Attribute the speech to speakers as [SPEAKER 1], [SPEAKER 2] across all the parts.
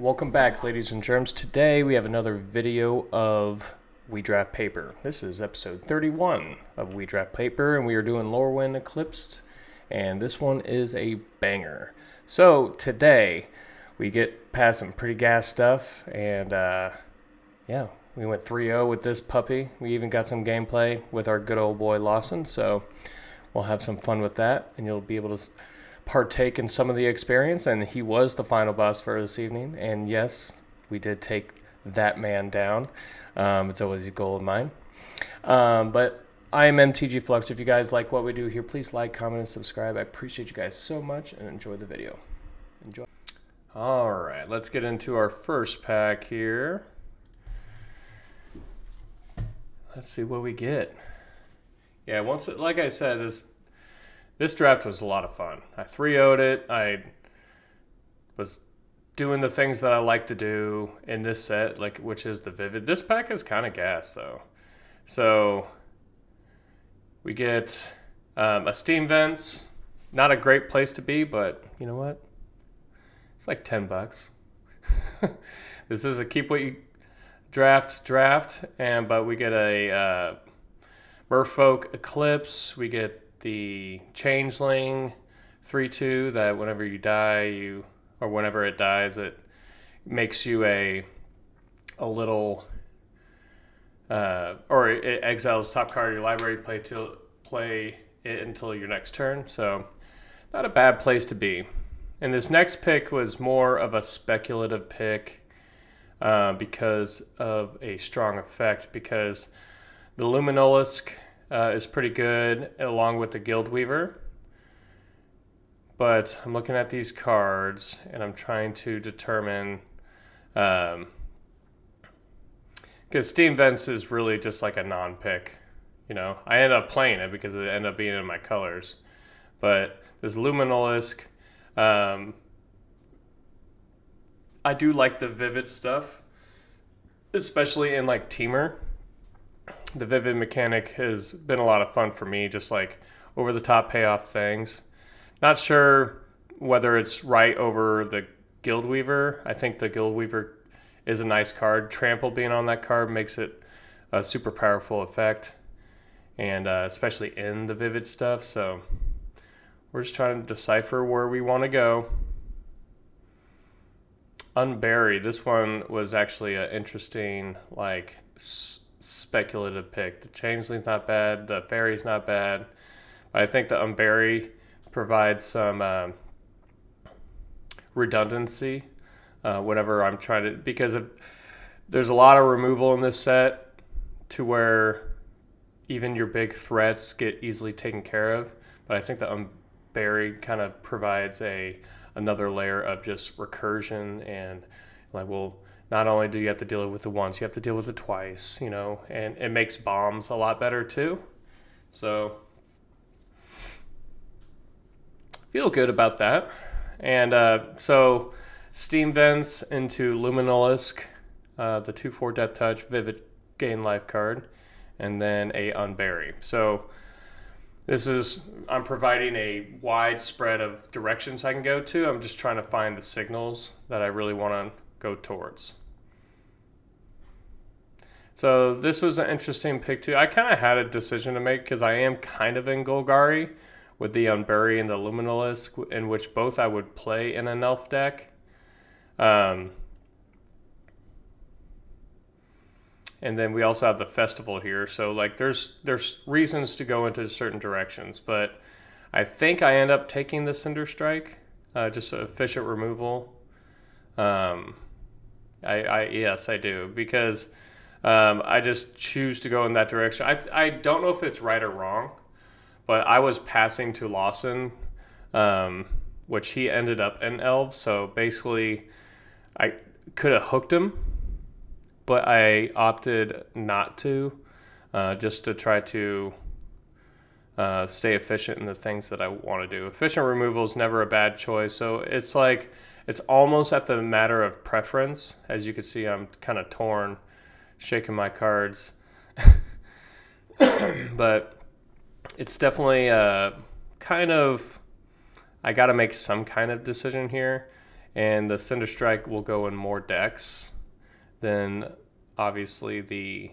[SPEAKER 1] Welcome back, ladies and germs. Today we have another video of We Draft Paper. This is episode 31 of We Draft Paper, and we are doing Lorwyn Eclipsed, and this one is a banger. So today we get past some pretty gas stuff, and yeah, we went 3-0 with this puppy. We even got some gameplay with our good old boy Lawson, so we'll have some fun with that, and you'll be able to partake in some of the experience. And he was the final boss for this evening, and yes, we did take that man down. It's always a goal of mine. But I am MTG Flux. If you guys like what we do here, please like, comment, and subscribe. I appreciate you guys so much, and enjoy the video. Enjoy. All right, let's get into our first pack here. Let's see what we get. Yeah, like I said, this draft was a lot of fun. I 3-0'd it. I was doing the things that I like to do in this set, which is the Vivid. This pack is kind of gas, though. So we get a Steam Vents. Not a great place to be, but you know what? It's like $10. This is a keep what you draft, but we get a Merfolk Eclipse. We get the Changeling 3/2 that whenever you die, or whenever it dies, it makes you a little or it exiles top card of your library. Play it until your next turn. So not a bad place to be. And this next pick was more of a speculative pick because of a strong effect, because the Luminolisk is pretty good along with the Guildweaver. But I'm looking at these cards and I'm trying to determine, because Steam Vents is really just like a non-pick. You know, I ended up playing it because it ended up being in my colors. But this Luminolisk, I do like the Vivid stuff, especially in like Teamer. The Vivid mechanic has been a lot of fun for me, just like over-the-top payoff things. Not sure whether it's right over the Guildweaver. I think the Guildweaver is a nice card. Trample being on that card makes it a super powerful effect, and especially in the Vivid stuff. So we're just trying to decipher where we want to go. Unbury. This one was actually an interesting, speculative pick. The Changeling's not bad. The Fairy's not bad. But I think the Unbury provides some redundancy whenever I'm trying to, because there's a lot of removal in this set to where even your big threats get easily taken care of. But I think the Unbury kind of provides another layer of just recursion, and not only do you have to deal with it once, you have to deal with it twice, and it makes bombs a lot better too. So feel good about that. And so Steam Vents into Luminolisk, the 2/4 Death Touch, Vivid gain life card, and then a Unbury. So I'm providing a wide spread of directions I can go to. I'm just trying to find the signals that I really want to go towards. So this was an interesting pick too. I kind of had a decision to make because I am kind of in Golgari with the Unbury and the Luminolisk, in which both I would play in an elf deck. And then we also have the Festival here. So there's reasons to go into certain directions, but I think I end up taking the Cinder Strike, just efficient removal. Yes, I do, because I just choose to go in that direction. I don't know if it's right or wrong, but I was passing to Lawson, which he ended up in Elves. So basically, I could have hooked him, but I opted not to, just to try to stay efficient in the things that I want to do. Efficient removal is never a bad choice. So it's almost at the matter of preference. As you can see, I'm kind of torn, shaking my cards. But it's definitely I got to make some kind of decision here. and the Cinder Strike will go in more decks than obviously the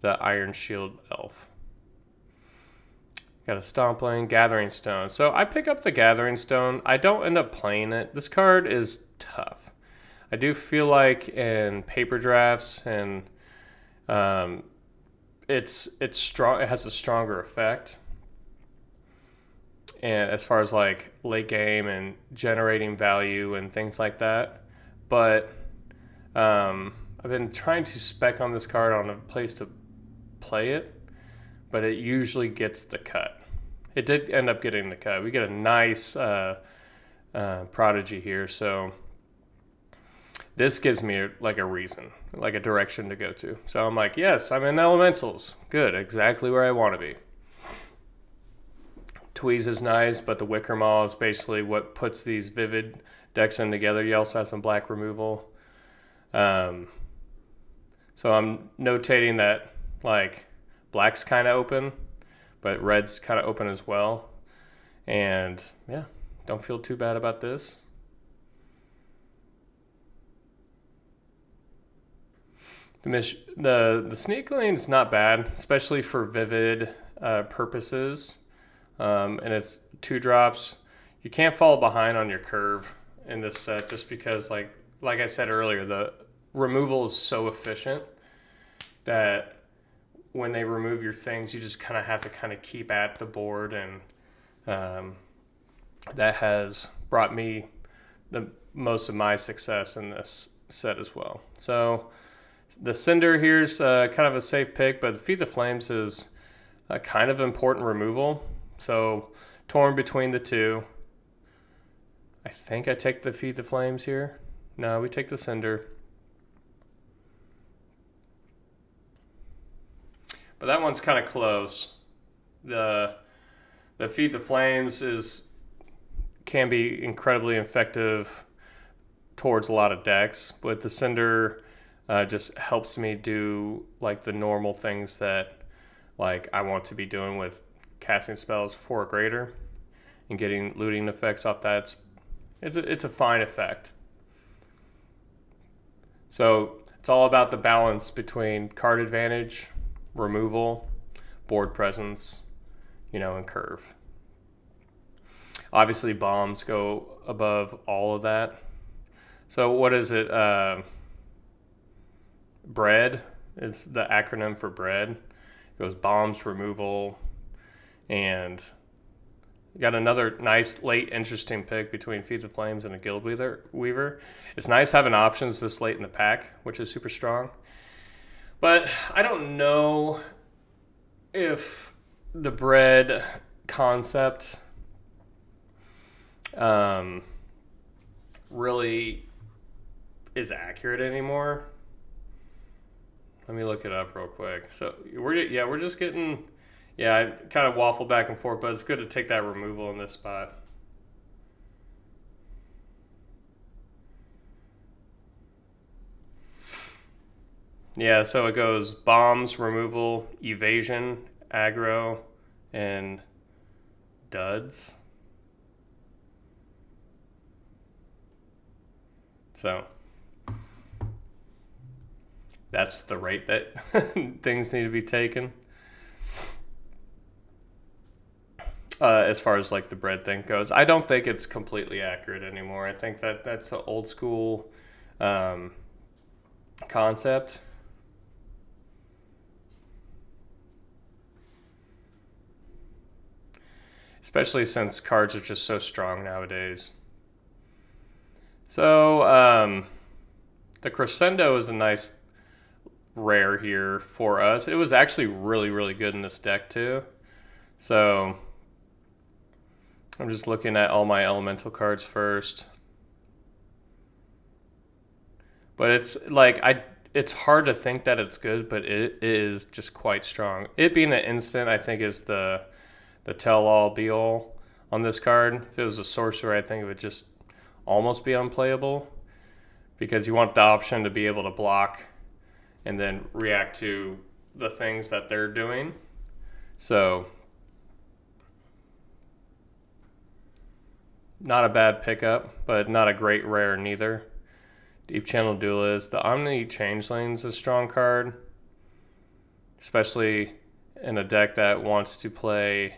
[SPEAKER 1] Iron Shield Elf. Got a Stompling, Gathering Stone. So I pick up the Gathering Stone. I don't end up playing it. This card is tough. I do feel like in paper drafts and it's strong. It has a stronger effect. And as far as like late game and generating value and things like that. But I've been trying to spec on this card on a place to play it, but it usually gets the cut. It did end up getting the cut. We get a nice Prodigy here, so this gives me like a reason, like a direction to go to. So I'm like, yes, I'm in Elementals. Good, exactly where I want to be. Tweeze is nice, but the Wicker Maw is basically what puts these Vivid decks in together. You also have some black removal. So I'm notating that like black's kind of open, but red's kind of open as well. And yeah, don't feel too bad about this. The Sneak Lane's not bad, especially for Vivid purposes. And it's 2-drops. You can't fall behind on your curve in this set just because, like I said earlier, the removal is so efficient that when they remove your things, you just kind of have to kind of keep at the board, and that has brought me the most of my success in this set as well. So the Cinder here's kind of a safe pick, but Feed the Flames is a kind of important removal. So torn between the two. I think I take the Feed the Flames here. No, we take the Cinder. But that one's kind of close. The Feed the Flames can be incredibly effective towards a lot of decks, but the Cinder just helps me do like the normal things that like I want to be doing with casting spells 4 or greater and getting looting effects off that. It's a fine effect. So it's all about the balance between card advantage, removal, board presence, and curve. Obviously bombs go above all of that. So what is it? Bread. It's the acronym for bread. It goes bombs, removal, and got another nice late interesting pick between Feed the Flames and a Guild Weaver. It's nice having options this late in the pack, which is super strong. But I don't know if the bread concept really is accurate anymore. Let me look it up real quick. So we're just getting. Yeah, I kind of waffle back and forth, but it's good to take that removal in this spot. Yeah, so it goes bombs, removal, evasion, aggro, and duds. So that's the rate that things need to be taken. As far as like the bread thing goes, I don't think it's completely accurate anymore. I think that's an old school concept. Especially since cards are just so strong nowadays. So the Crescendo is a nice rare here for us. It was actually really, really good in this deck too. So I'm just looking at all my elemental cards first. But it's like it's hard to think that it's good, but it is just quite strong. It being an instant, I think, is the tell-all be-all on this card. If it was a sorcerer, I think it would just almost be unplayable because you want the option to be able to block and then react to the things that they're doing. So not a bad pickup, but not a great rare neither. Deep Channel Duelist. The Omni Changeling's a strong card, especially in a deck that wants to play.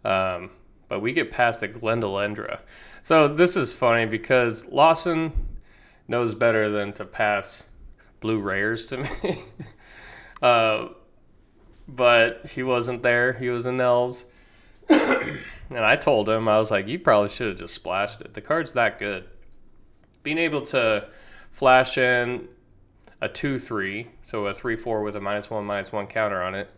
[SPEAKER 1] But we get past the Glendalendra. So this is funny because Lawson knows better than to pass blue rares to me. But he wasn't there. He was in Elves. And I told him, I was like, you probably should have just splashed it. The card's that good. Being able to flash in a 2/3, so a 3/4 with a -1/-1 counter on it,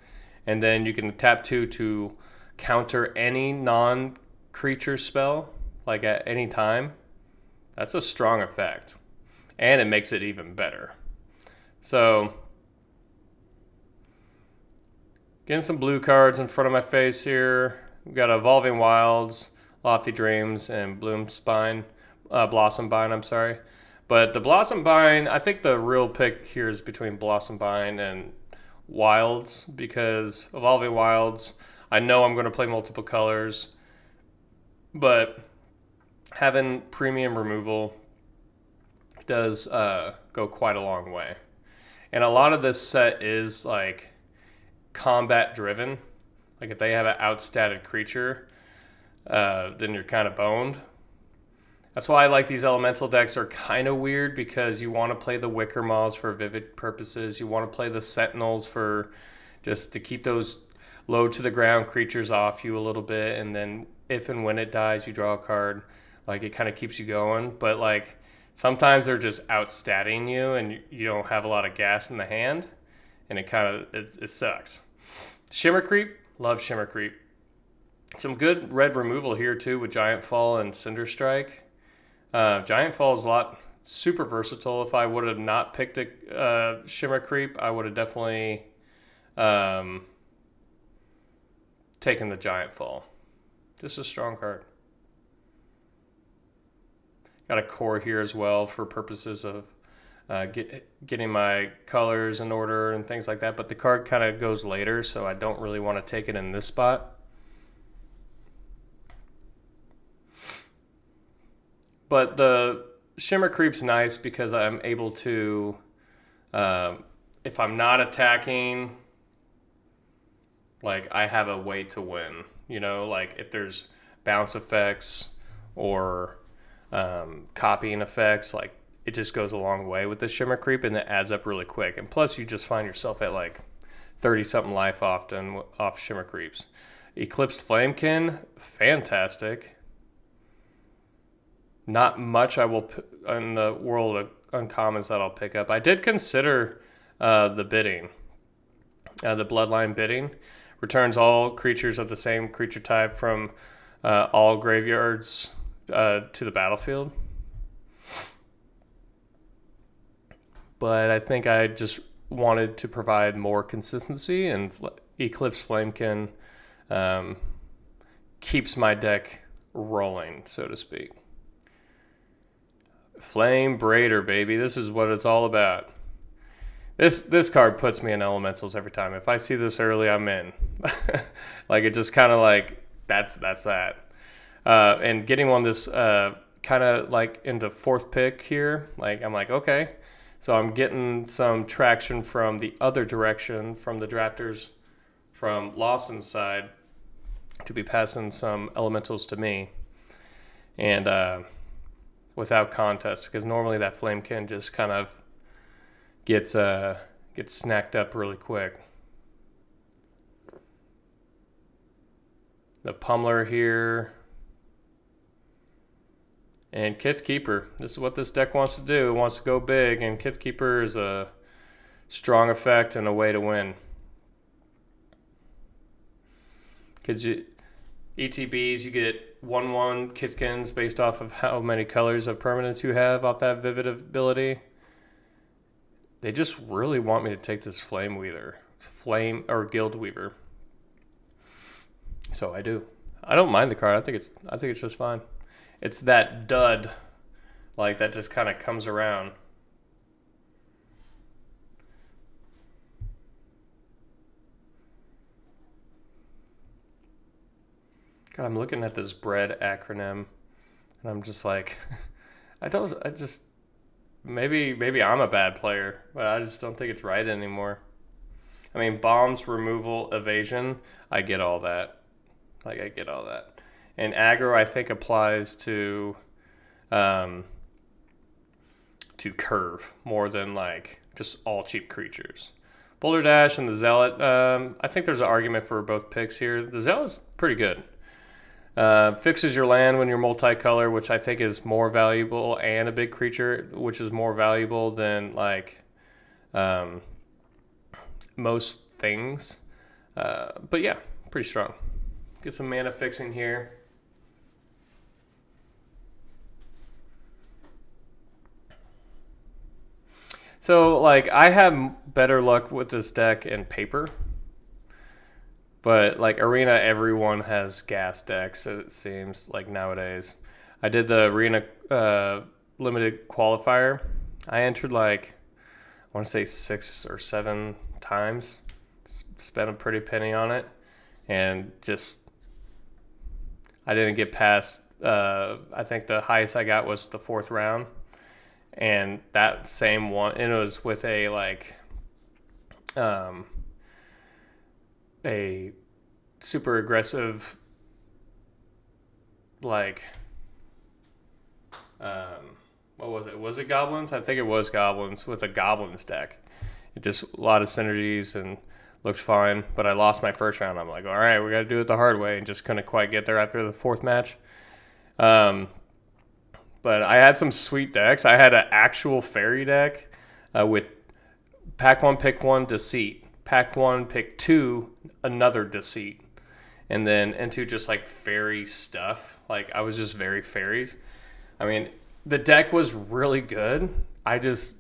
[SPEAKER 1] and then you can tap 2 to counter any non-creature spell, like at any time. That's a strong effect. And it makes it even better. So, getting some blue cards in front of my face here. We've got Evolving Wilds, Lofty Dreams, and Blossom Bind, I'm sorry. But the Blossom Bind, I think the real pick here is between Blossom Bind and Wilds, because Evolving Wilds, I know I'm going to play multiple colors, but having premium removal does go quite a long way. And a lot of this set is like combat driven. Like if they have an outstatted creature, then you're kind of boned. That's why I like these elemental decks are kind of weird, because you want to play the Wicker Maws for vivid purposes. You want to play the Sentinels for just to keep those low to the ground creatures off you a little bit. And then if and when it dies, you draw a card. Like it kind of keeps you going. But like sometimes they're just outstatting you and you don't have a lot of gas in the hand. And it sucks. Shimmer Creep. Love Shimmer Creep. Some good red removal here too with Giant Fall and Cinder Strike. Giant Fall is a lot super versatile. If I would have not picked a Shimmer Creep, I would have definitely taken the Giant Fall. Just a strong card. Got a core here as well for purposes of getting my colors in order and things like that. But the card kind of goes later, so I don't really want to take it in this spot. But the Shimmer Creep's nice because I'm able to, if I'm not attacking, like I have a way to win. You know, like if there's bounce effects or copying effects, like it just goes a long way with the Shimmer Creep, and it adds up really quick. And plus you just find yourself at like 30 something life often off Shimmer Creeps. Eclipsed Flamekin, fantastic. Not much I will put in the world of uncommons that I'll pick up. I did consider the bidding. The Bloodline bidding returns all creatures of the same creature type from all graveyards to the battlefield. But I think I just wanted to provide more consistency, and Eclipse Flamekin keeps my deck rolling, so to speak. Flame Braider, baby. This is what it's all about. This card puts me in elementals every time. If I see this early, I'm in. Like it just kind of like that's that. And getting one this kind of like into fourth pick here, like I'm like okay, so I'm getting some traction from the other direction from the drafters from Lawson's side to be passing some elementals to me, and without contest, because normally that Flamekin just kind of gets snacked up really quick. The Pummeler here. And Kith Keeper. This is what this deck wants to do. It wants to go big, and Kith Keeper is a strong effect and a way to win. Because ETBs, you get 1/1 Kitkins based off of how many colors of permanents you have off that Vivid ability. They just really want me to take this Flame Weaver. Guild Weaver. So I do. I don't mind the card. I think it's just fine. It's that dud, like that just kind of comes around. God, I'm looking at this bread acronym. And I'm just like, maybe I'm a bad player, but I just don't think it's right anymore. I mean, bombs, removal, evasion, I get all that. Like, I get all that. And aggro, I think, applies um, to curve more than, like, just all cheap creatures. Boulder Dash and the Zealot, I think there's an argument for both picks here. The Zealot's pretty good. Fixes your land when you're multicolor, which I think is more valuable, and a big creature, which is more valuable than, like, most things. But yeah, pretty strong. Get some mana fixing here. So, like, I have better luck with this deck in paper. But, like, Arena, everyone has gas decks, it seems, like, nowadays. I did the Arena limited qualifier. I entered, like, I want to say 6 or 7 times. Spent a pretty penny on it. And just, I didn't get past, I think the highest I got was the 4th round. And that same one, and it was with a, like, a super aggressive, like, what was it? Was it goblins? I think it was goblins, with a goblins deck. It just a lot of synergies and looks fine. But I lost my first round. I'm like, all right, we got to do it the hard way, and just couldn't quite get there after the 4th match. But I had some sweet decks. I had an actual fairy deck with pack 1, pick 1, Deceit. Pack 1, pick 2, another Deceit. And then into just, like, fairy stuff. Like, I was just very fairies. I mean, the deck was really good. I just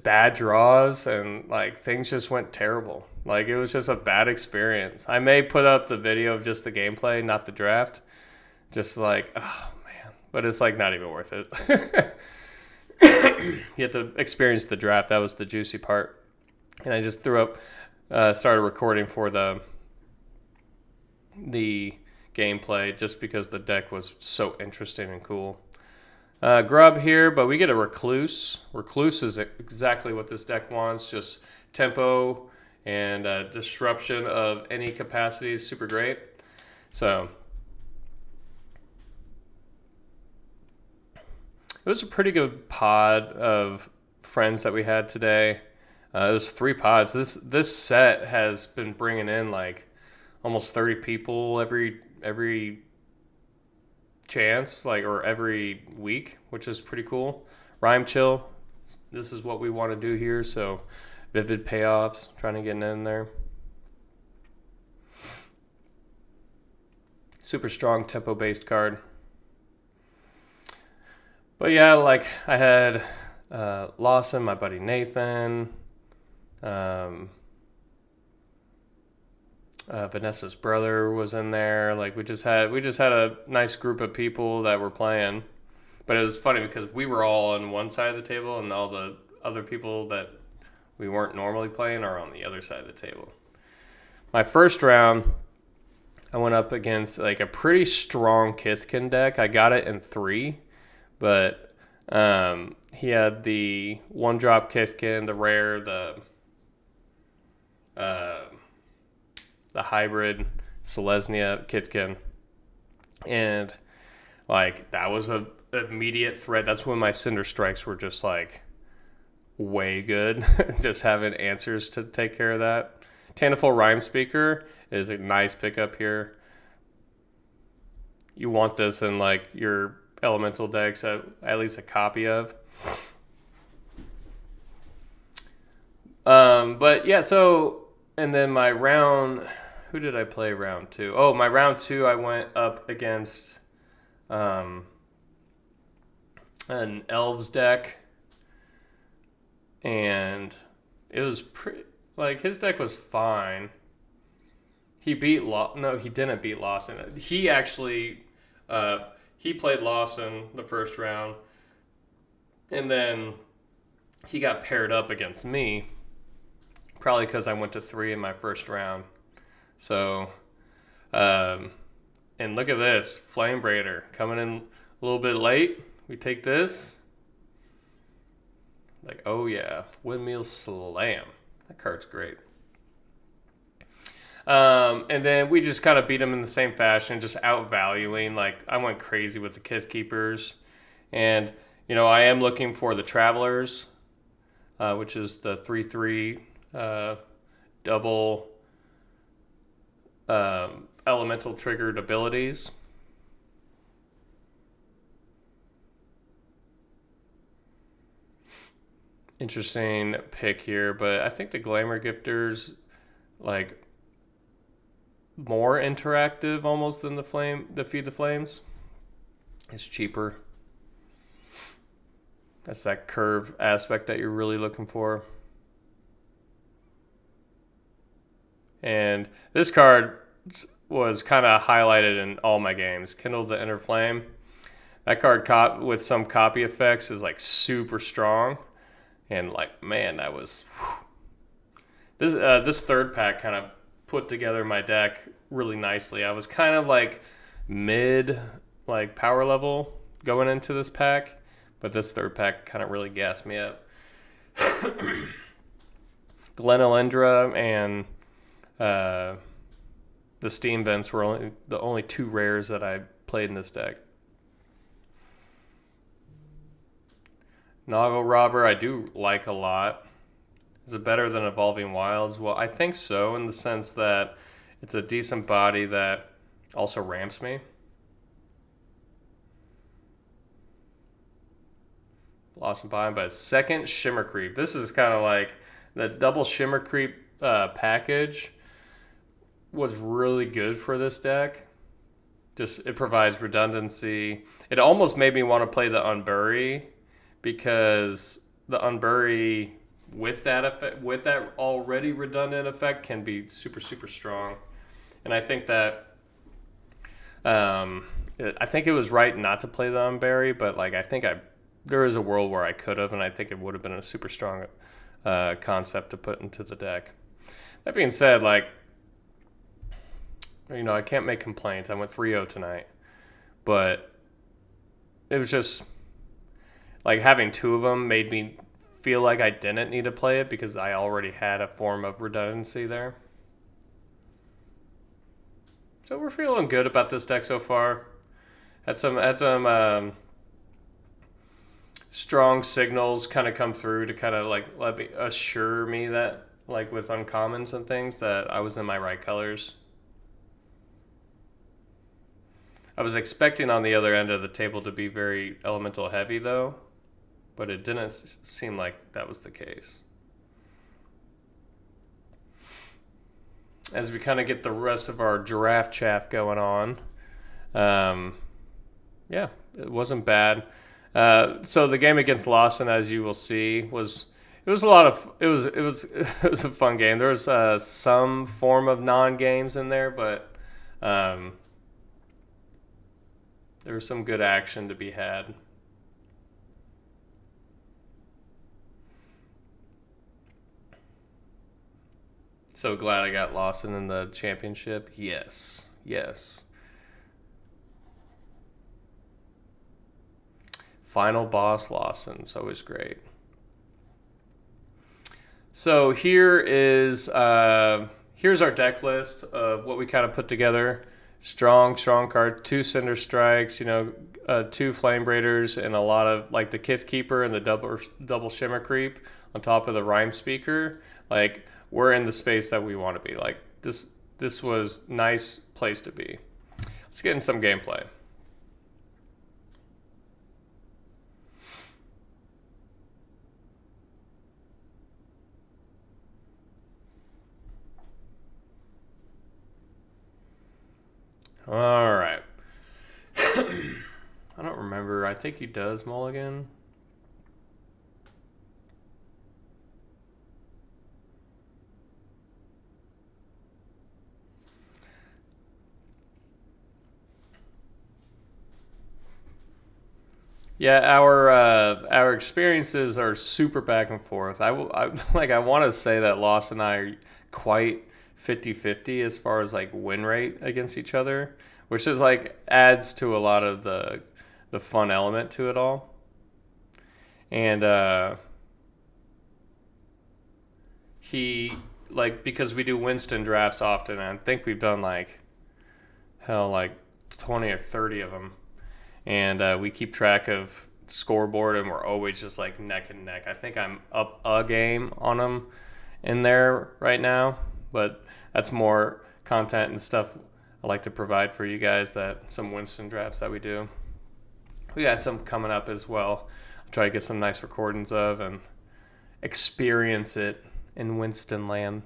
[SPEAKER 1] bad draws, and, like, things just went terrible. Like, it was just a bad experience. I may put up the video of just the gameplay, not the draft. Just like, oh, man. But it's, like, not even worth it. You have to experience the draft. That was the juicy part. And I just threw up, started recording for the gameplay just because the deck was so interesting and cool. Grub here, but we get a Recluse. Recluse is exactly what this deck wants. Just tempo and disruption of any capacity is super great. So it was a pretty good pod of friends that we had today. It was 3 pods. This set has been bringing in, like, almost 30 people every chance, like, or every week, which is pretty cool. Rhyme Chill, this is what we want to do here. So Vivid Payoffs, trying to get in there. Super strong tempo based card. But yeah, like, I had Lawson, my buddy Nathan, Vanessa's brother was in there. Like, we just had a nice group of people that were playing. But it was funny because we were all on one side of the table, and all the other people that we weren't normally playing are on the other side of the table. My first round, I went up against, like, a pretty strong Kithkin deck. I got it in 3, but he had the 1-drop Kithkin, the rare, the hybrid Selesnya Kithkin, and, like, that was a immediate threat. That's when my Cinder Strikes were just, like, way good. Just having answers to take care of that. Tanaful Rhyme Speaker is a nice pickup here. You want this in, like, your elemental decks, at least a copy of. But yeah, so, and then my round, who did I play round 2? Oh, my round 2, I went up against an Elves deck, and it was pretty, like, his deck was fine. He beat no, he didn't beat Lawson. He actually he played Lawson the first round, and then he got paired up against me, probably because I went to 3 in my first round. So, and look at this, Flame Braider coming in A little bit late. We take this. Like, oh yeah, Windmill Slam. That card's great. And then we just kind of beat them in the same fashion, just outvaluing. Like, I went crazy with the Kith Keepers. And, I am looking for the Travelers, which is the 3/3 double elemental triggered abilities. Interesting pick here, but I think the Glamour Gifters, like, more interactive almost than the Feed the Flames. It's cheaper. That's that curve aspect that you're really looking for. And this card was kind of highlighted in all my games. Kindle the Inner Flame. That card with some copy effects is like super strong. And like, man, that was... This third pack kind of put together my deck really nicely. I was kind of like mid, like power level going into this pack. But this third pack kind of really gassed me up. Glenelendra and the Steam Vents were the only two rares that I played in this deck. Noggle Robber I do like a lot. Is it better than Evolving Wilds? Well, I think so, in the sense that it's a decent body that also ramps me. Lost and Bind, but second Shimmer Creep. This is kind of like the double Shimmer Creep package was really good for this deck. Just it provides redundancy. It almost made me want to play the Unbury, because the Unbury with that effect, with that already redundant effect, can be super, super strong. And I think that I think it was right not to play the Unbury, but like there is a world where I could have, and I think it would have been a super strong concept to put into the deck. That being said, like, I can't make complaints. I went 3-0 tonight, but it was just like having two of them made me feel like I didn't need to play it because I already had a form of redundancy there. So we're feeling good about this deck so far. Had some strong signals kind of come through to kind of like assure me that, like with uncommons and things, that I was in my right colors. I was expecting on the other end of the table to be very elemental heavy though, but it didn't seem like that was the case. As we kind of get the rest of our giraffe chaff going on, yeah, it wasn't bad. So the game against Lawson, as you will see, it was a fun game. There was some form of non-games in there, but there was some good action to be had. So glad I got Lawson in the championship. Yes. Final boss Lawson. It's always great. So here's our deck list of what we kind of put together. Strong card, 2 Cinder Strikes, 2 Flame Braiders, and a lot of like the Kith Keeper and the double Shimmer Creep on top of the Rhyme Speaker. Like, we're in the space that we want to be. Like, this was nice place to be. Let's get in some gameplay. All right. I don't remember. I think he does mulligan. Yeah, our experiences are super back and forth. I want to say that Loss and I are quite 50-50 as far as like win rate against each other, which is like adds to a lot of the the fun element to it all. And he, like, because we do Winston drafts often, and I think we've done like 20 or 30 of them, and we keep track of scoreboard, and we're always just like neck and neck. I think I'm up a game on them in there right now, but that's more content and stuff I like to provide for you guys, that some Winston drafts that we do. We got some coming up as well. I'll try to get some nice recordings of and experience it in Winston land.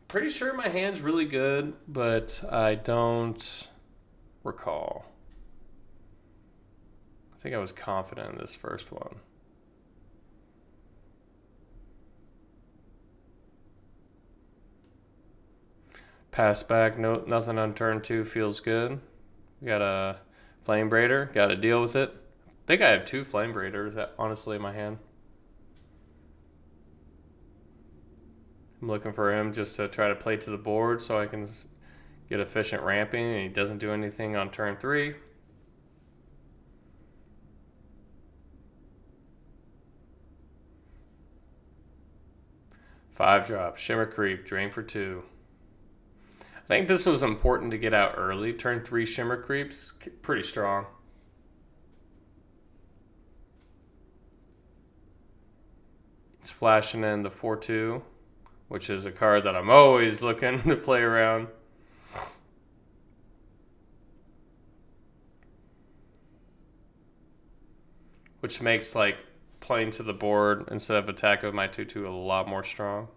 [SPEAKER 1] Pretty sure my hand's really good, but I don't recall. I think I was confident in this first one. Pass back, no, nothing on turn 2, feels good. We got a Flame Braider, got to deal with it. I think I have 2 Flame Braiders, honestly, in my hand. I'm looking for him just to try to play to the board so I can get efficient ramping, and he doesn't do anything on turn 3. Five drop, Shimmer Creep, drain for 2. I think this was important to get out early. Turn 3 Shimmer Creeps, pretty strong. It's flashing in the 4-2, which is a card that I'm always looking to play around. Which makes like playing to the board instead of attack with my 2-2 a lot more strong.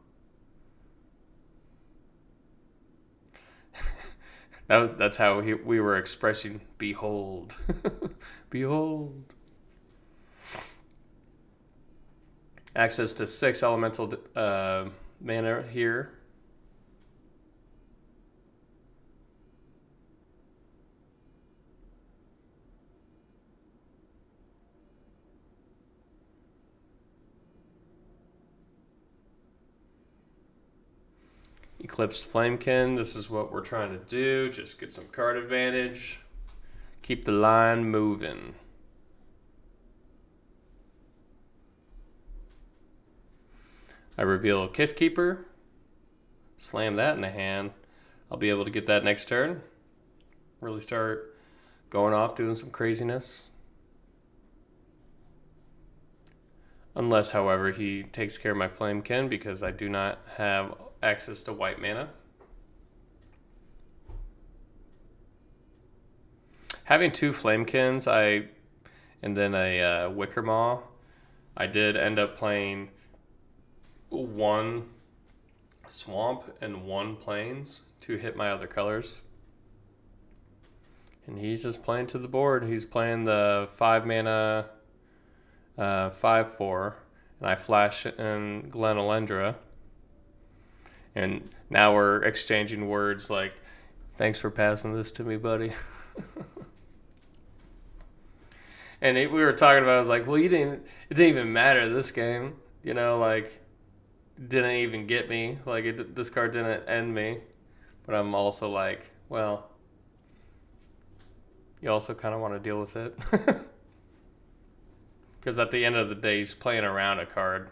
[SPEAKER 1] That's how we were expressing behold. Behold. Access to 6 elemental mana here. Eclipse Flamekin, this is what we're trying to do. Just get some card advantage. Keep the line moving. I reveal Kithkeeper. Slam that in the hand. I'll be able to get that next turn. Really start going off, doing some craziness. Unless, however, he takes care of my Flamekin, because I do not have access to white mana. Having 2 Flamekins, and then a Wicker Maw, I did end up playing 1 Swamp and 1 Plains to hit my other colors. And he's just playing to the board. He's playing the 5 mana 5/4, and I flash in Glen Elendra. And now we're exchanging words like, thanks for passing this to me, buddy. And we were talking about, I was like, well, it didn't even matter this game. You know, like, didn't even get me. Like, this card didn't end me. But I'm also like, well, you also kind of want to deal with it. Because at the end of the day, he's playing around a card.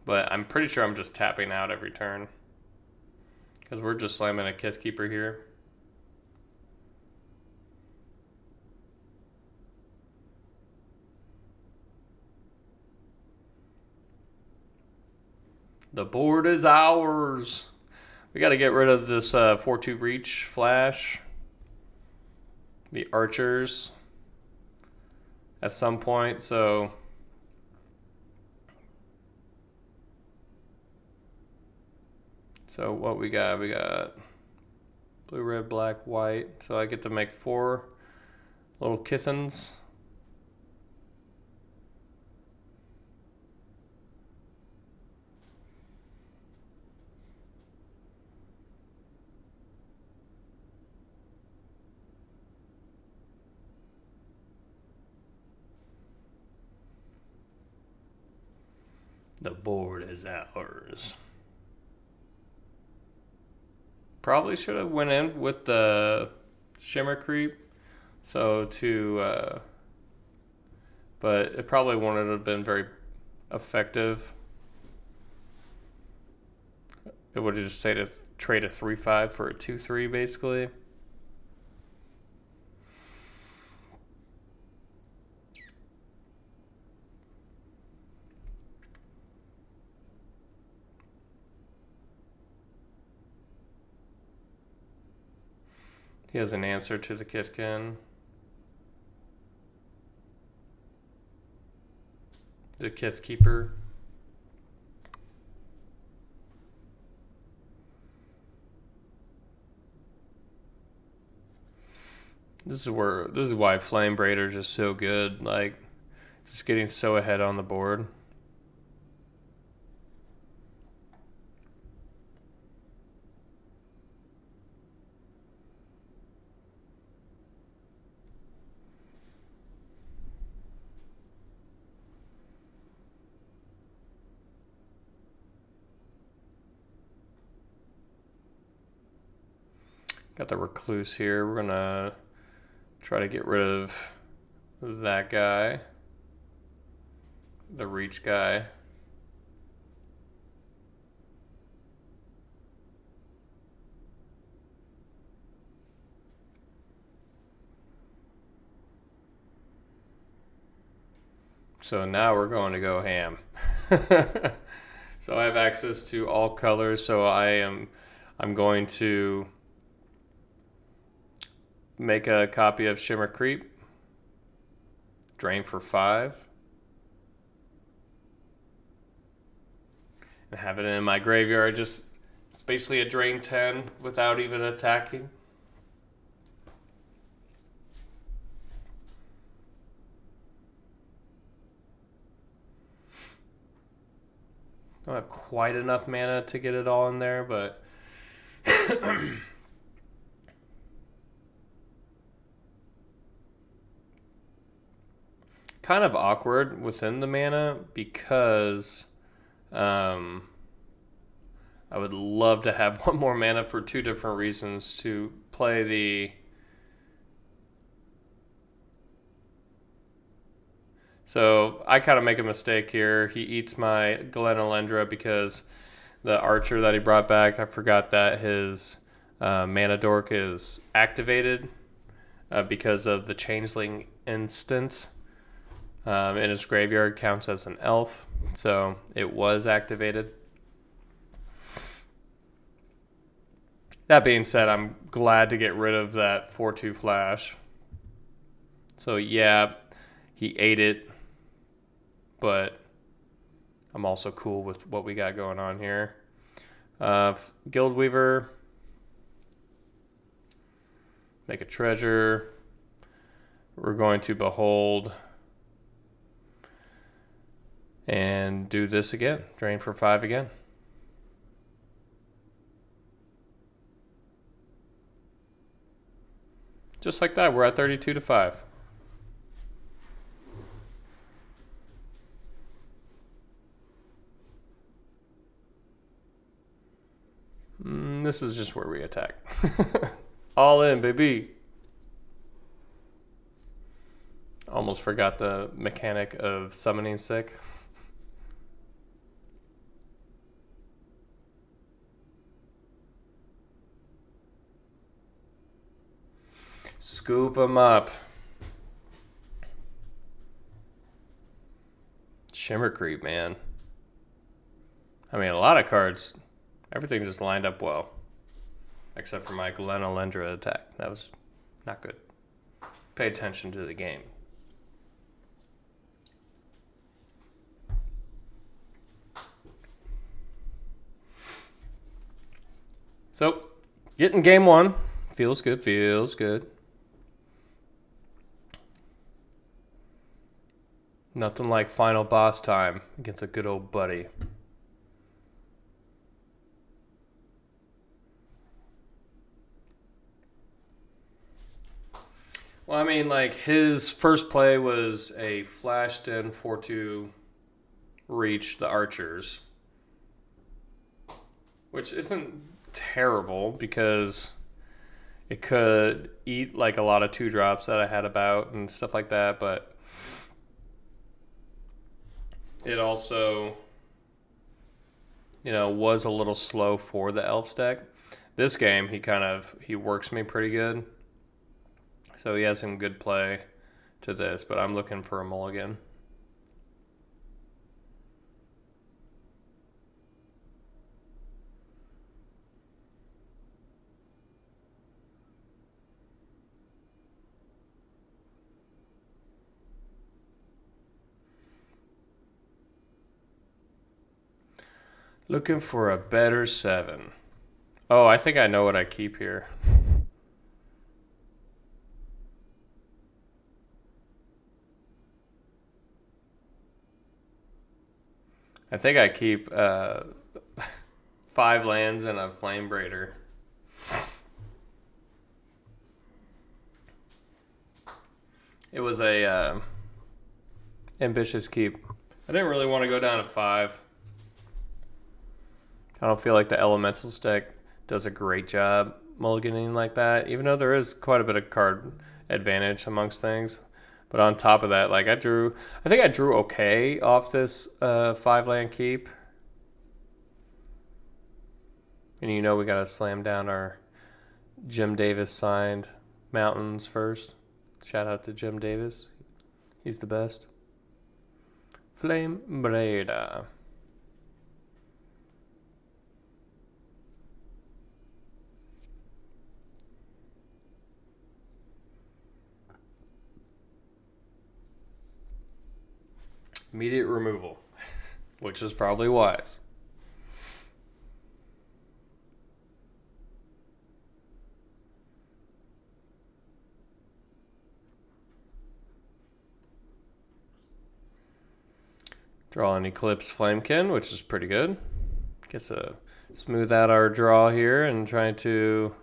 [SPEAKER 1] But I'm pretty sure I'm just tapping out every turn. Because we're just slamming a Kithkeeper here. The board is ours. We got to get rid of this 4-2 reach flash. The archers at some point, so what we got blue, red, black, white, so I get to make 4 little kittens. The board is ours. Probably should have went in with the Shimmer Creep. But it probably wouldn't have been very effective. It would have just stayed to trade a 3/5 for a 2/3 basically. He has an answer to the Kithkin. The Kith Keeper. This is why Flame Braider is just so good. Like, just getting so ahead on the board. Got the Recluse here. We're gonna try to get rid of that guy, the Reach guy. So now we're going to go ham. So I have access to all colors, so I'm going to make a copy of Shimmer Creep, drain for 5, and have it in my graveyard. It's basically a drain 10 without even attacking. Don't have quite enough mana to get it all in there, but kind of awkward within the mana because I would love to have one more mana for 2 different reasons to play the... So I kind of make a mistake here. He eats my Glen Elendra because the archer that he brought back, I forgot that his mana dork is activated because of the Changeling instance. In his graveyard counts as an elf, so it was activated. That being said, I'm glad to get rid of that 4/2 flash. So yeah, he ate it, but I'm also cool with what we got going on here. Guildweaver, make a treasure. We're going to behold and do this again. Drain for 5 again. Just like that, we're at 32-5. This is just where we attack. All in, baby. Almost forgot the mechanic of summoning sick. Scoop them up. Shimmer Creep, man. I mean, a lot of cards, everything just lined up well. Except for my Glen Elendra attack. That was not good. Pay attention to the game. So, getting game 1. Feels good, feels good. Nothing like final boss time against a good old buddy. Well, I mean, like, his first play was a flashed in 4/2 reach the archers, which isn't terrible because it could eat like a lot of 2-drops that I had about and stuff like that, but it also, was a little slow for the Elves deck. This game, he works me pretty good. So he has some good play to this, but I'm looking for a mulligan. Looking for a better 7. Oh, I think I know what I keep here. I think I keep 5 lands and a Flame Braider. It was a ambitious keep. I didn't really want to go down to 5. I don't feel like the Elementals deck does a great job mulliganing like that, even though there is quite a bit of card advantage amongst things. But on top of that, like I think I drew okay off this 5-land keep. And we gotta slam down our Jim Davis signed Mountains first. Shout out to Jim Davis. He's the best. Flame Braider. Immediate removal, which is probably wise. Draw an Eclipse Flamekin, which is pretty good. Gets to smooth out our draw here and trying to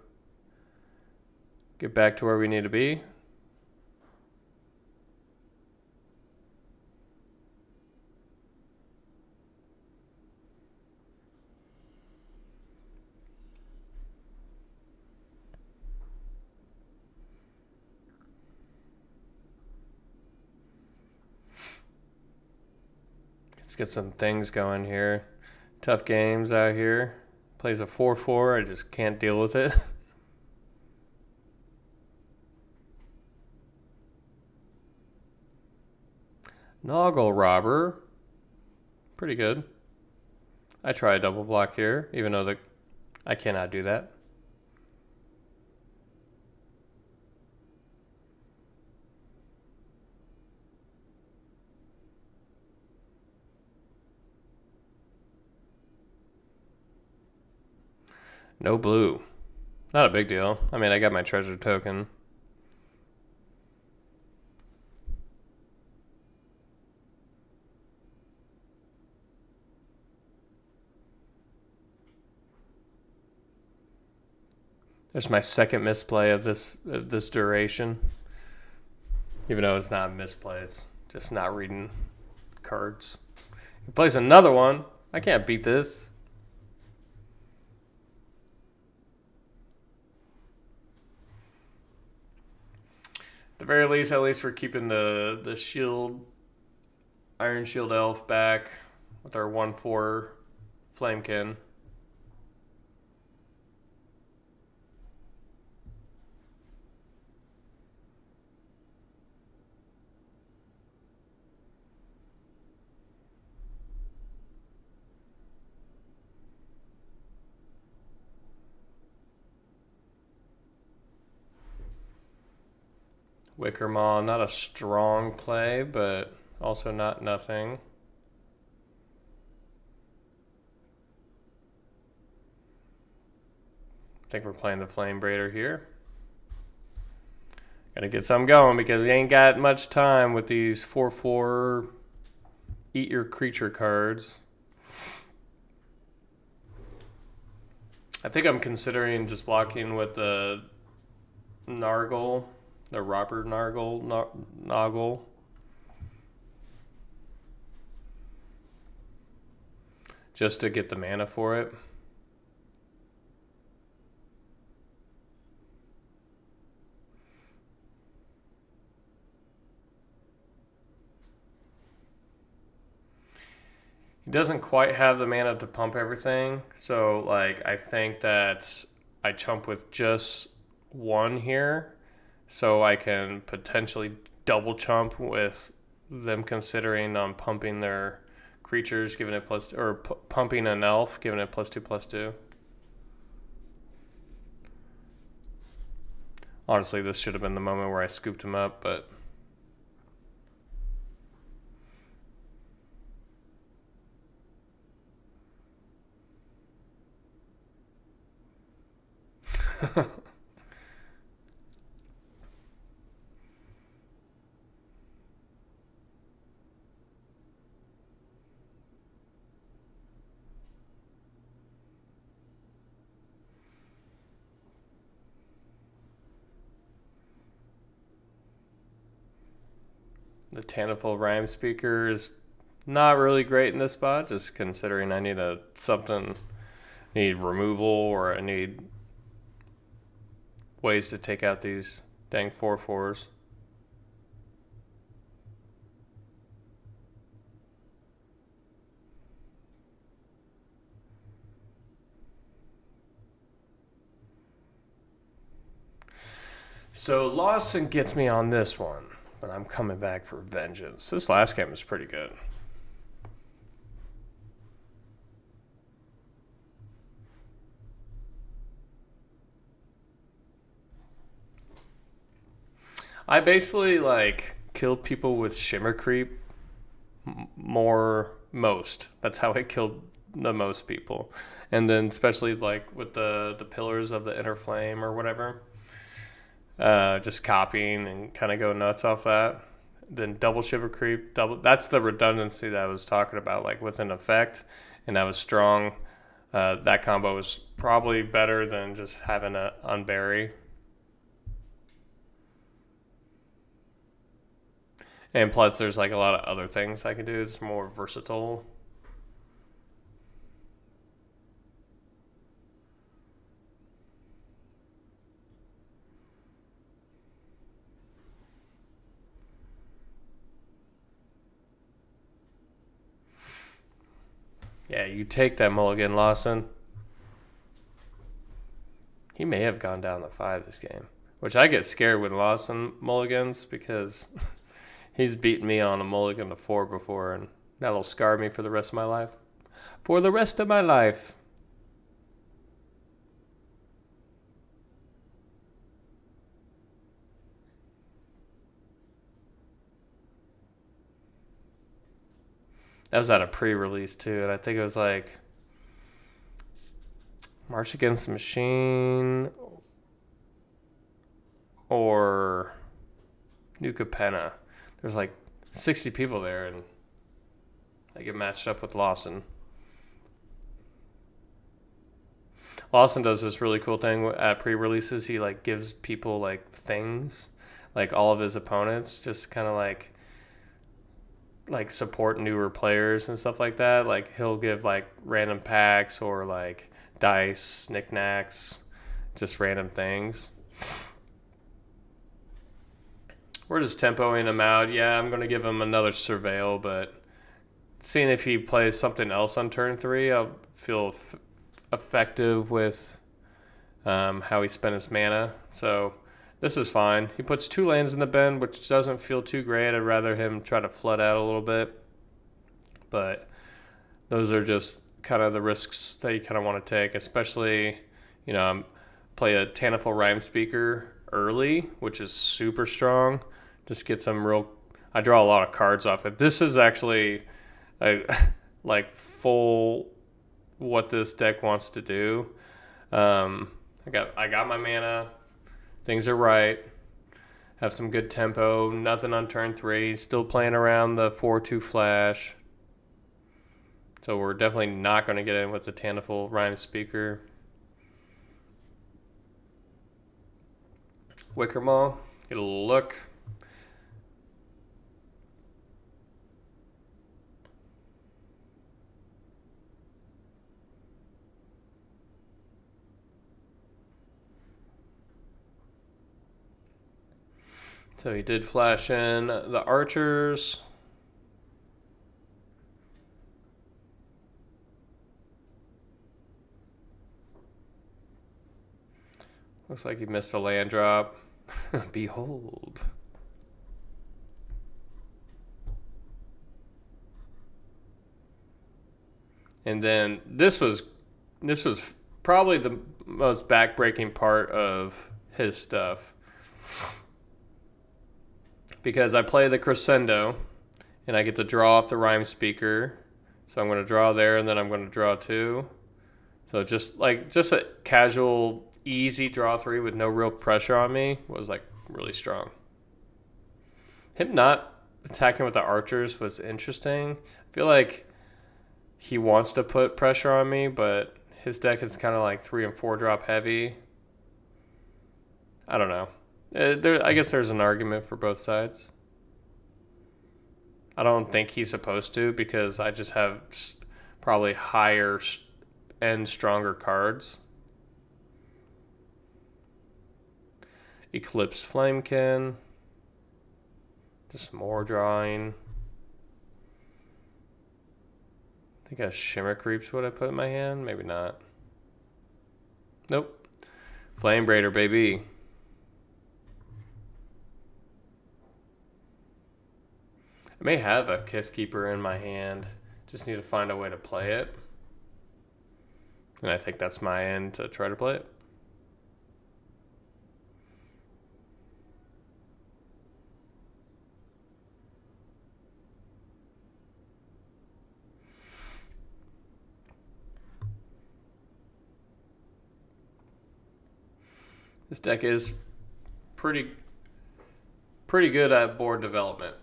[SPEAKER 1] get back to where we need to be. Let's get some things going here. Tough games out here. Plays a 4/4. I just can't deal with it. Noggle Robber. Pretty good. I try a double block here, even though I cannot do that. No blue. Not a big deal. I mean, I got my treasure token. There's my second misplay of this duration. Even though it's not a misplay, it's just not reading cards. He plays another one. I can't beat this. At the very least, at least we're keeping the shield, Iron Shield Elf back with our 1/4 Flamekin. Wickermaw, not a strong play, but also not nothing. I think we're playing the Flame Braider here. Gotta get some going because we ain't got much time with these 4/4 eat your creature cards. I think I'm considering just blocking with the Nargle, the Robert Noggle. Just to get the mana for it. He doesn't quite have the mana to pump everything, so like I think that I chump with just one here, so I can potentially double chump with them considering pumping their creatures, giving it plus, or pumping an elf, giving it +2/+2. Honestly, this should have been the moment where I scooped him up, but the Tanaful Rhyme Speaker is not really great in this spot, just considering I need need removal, or I need ways to take out these dang 4/4s. So Lawson gets me on this one, but I'm coming back for vengeance. This last game was pretty good. I basically like killed people with Shimmer Creep most. That's how I killed the most people. And then especially like with the pillars of the inner flame or whatever. Just copying and kind of go nuts off that. Then double Shiver Creep, double. That's the redundancy that I was talking about, like with an effect, and that was strong. That combo was probably better than just having a unbury. And plus, there's like a lot of other things I can do. It's more versatile. Yeah, you take that mulligan, Lawson. He may have gone down to 5 this game, which I get scared with Lawson mulligans because he's beaten me on a mulligan to 4 before, and that'll scar me for the rest of my life. For the rest of my life. That was at a pre-release too, and I think it was like March Against the Machine or New Capenna. There's like 60 people there, and I get matched up with Lawson. Lawson does this really cool thing at pre-releases. He like gives people like things, like all of his opponents, just kind of like support newer players and stuff like that. Like he'll give like random packs or like dice, knickknacks, just random things. We're just tempoing him out. Yeah, I'm gonna give him another surveil, but seeing if he plays something else on turn 3, I'll feel effective with how he spent his mana. So this is fine. He puts 2 lands in the bin, which doesn't feel too great. I'd rather him try to flood out a little bit. But those are just kind of the risks that you kind of want to take, especially, play a Tanaful Rhyme Speaker early, which is super strong. Just get some real... I draw a lot of cards off it. This is actually like full what this deck wants to do. I got my mana. Things are right. Have some good tempo. Nothing on turn 3. Still playing around the 4/2 flash. So we're definitely not going to get in with the Tanaful Rhyme Speaker. Wickermaw. Get a little look. So he did flash in the archers. Looks like he missed a land drop. Behold. And then this was probably the most backbreaking part of his stuff, because I play the crescendo and I get to draw off the rhyme speaker. So I'm going to draw there, and then I'm going to draw 2. So just a casual, easy draw 3 with no real pressure on me was like really strong. Him not attacking with the archers was interesting. I feel like he wants to put pressure on me, but his deck is kind of like 3 and 4 drop heavy. I don't know. I guess there's an argument for both sides. I don't think he's supposed to, because I just have probably higher and stronger cards. Eclipse Flamekin. Just more drawing. I think a Shimmer Creeps would I put in my hand? Maybe not. Nope. Flame Braider, baby. I may have a Kithkeeper in my hand. Just need to find a way to play it. And I think that's my end to try to play it. This deck is pretty good at board development.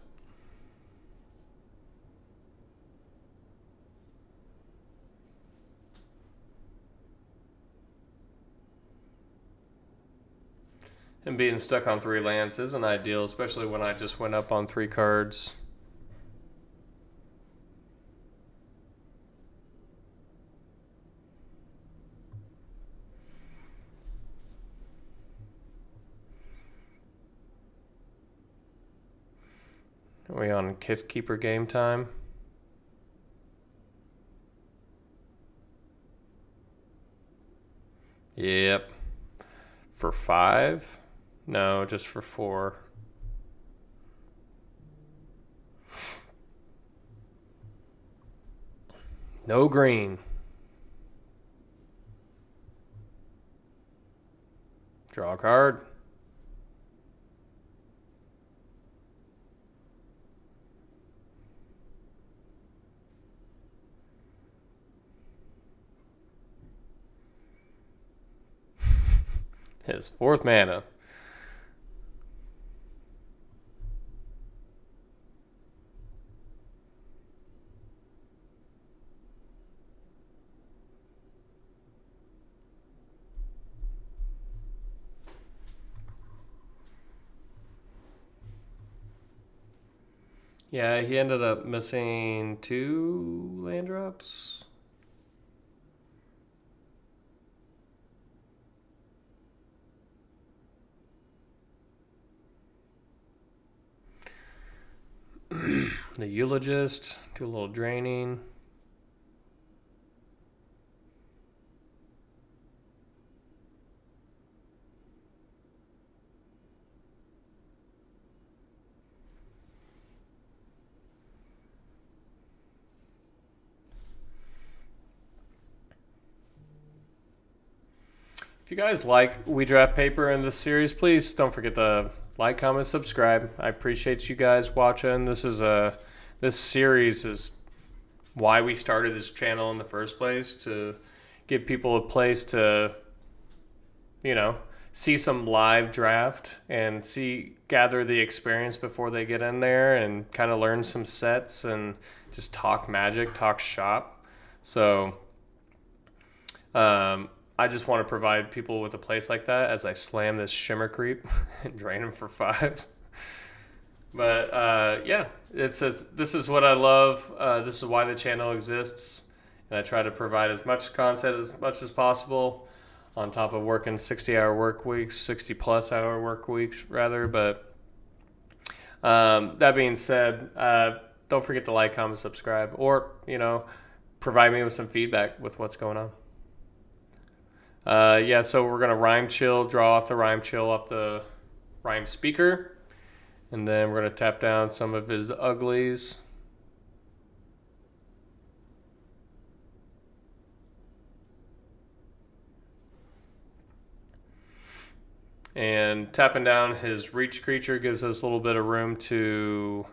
[SPEAKER 1] And being stuck on 3 lands isn't ideal, especially when I just went up on 3 cards. Are we on Kithkeeper game time? Yep. For 5? No, just for 4. No green. Draw a card. His 4th mana. Yeah, he ended up missing 2 land drops. The Eulogist, do a little draining. If you guys like We Draft Paper in this series, please don't forget to like, comment, subscribe. I appreciate you guys watching. This series is why we started this channel in the first place, to give people a place to, see some live draft and gather the experience before they get in there, and kind of learn some sets and just talk Magic, talk shop. So I just want to provide people with a place like that as I slam this Shimmer Creep and drain him for 5. But yeah, it says this is what I love. This is why the channel exists, and I try to provide as much content as much as possible, on top of working 60-hour work weeks, 60-plus hour work weeks rather. But that being said, don't forget to like, comment, subscribe, or provide me with some feedback with what's going on. Yeah, so we're gonna rhyme chill, draw off the rhyme chill off the rhyme speaker, and then we're gonna tap down some of his uglies. And tapping down his reach creature gives us a little bit of room to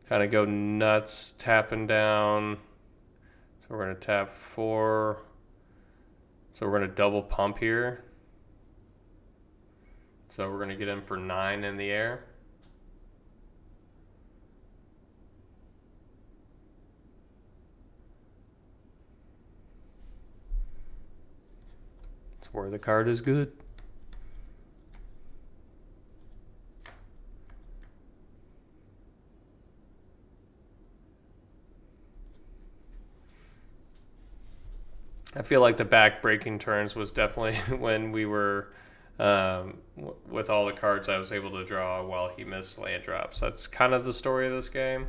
[SPEAKER 1] kind of go nuts, tapping down. So we're going to tap 4. So we're going to double pump here. So we're going to get him for 9 in the air. That's where the card is good. I feel like the back breaking turns was definitely when we were with all the cards I was able to draw while he missed land drops. That's kind of the story of this game.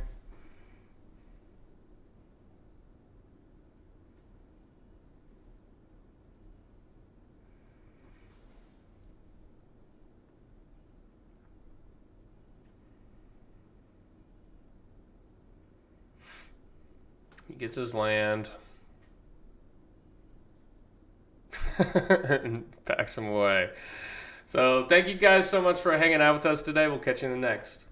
[SPEAKER 1] He gets his land. And packs them away. So thank you guys so much for hanging out with us today. We'll catch you in the next.